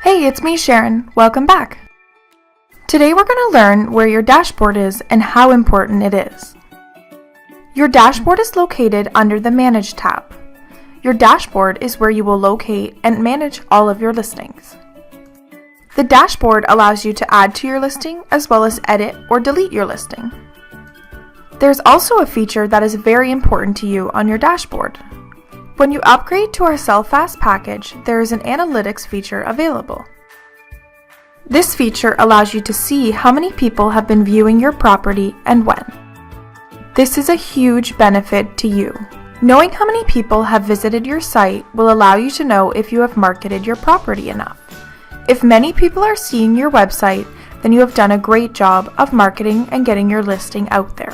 Hey, it's me, Sharon. Welcome back. Today we're going to learn where your dashboard is and how important it is. Your dashboard is located under the Manage tab. Your dashboard is where you will locate and manage all of your listings. The dashboard allows you to add to your listing as well as edit or delete your listing. There's also a feature that is very important to you on your dashboard. When you upgrade to our Sell Fast package, there is an analytics feature available. This feature allows you to see how many people have been viewing your property and when. This is a huge benefit to you. Knowing how many people have visited your site will allow you to know if you have marketed your property enough. If many people are seeing your website, then you have done a great job of marketing and getting your listing out there.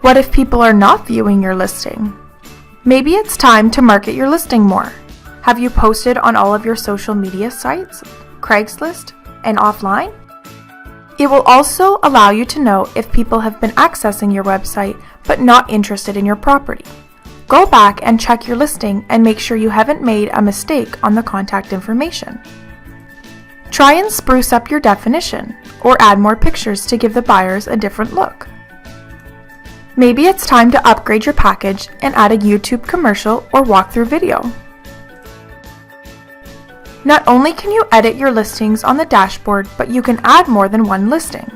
What if people are not viewing your listing? Maybe it's time to market your listing more. Have you posted on all of your social media sites, Craigslist, and offline? It will also allow you to know if people have been accessing your website but not interested in your property. Go back and check your listing and make sure you haven't made a mistake on the contact information. Try and spruce up your definition or add more pictures to give the buyers a different look. Maybe it's time to upgrade your package and add a YouTube commercial or walkthrough video. Not only can you edit your listings on the dashboard, but you can add more than one listing.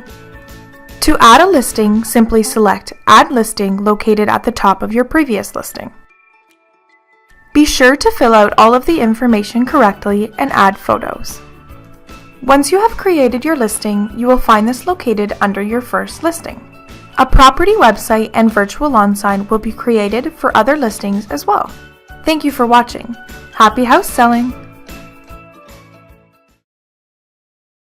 To add a listing, simply select Add Listing located at the top of your previous listing. Be sure to fill out all of the information correctly and add photos. Once you have created your listing, you will find this located under your first listing. A property website and virtual lawn sign will be created for other listings as well. Thank you for watching. Happy house selling!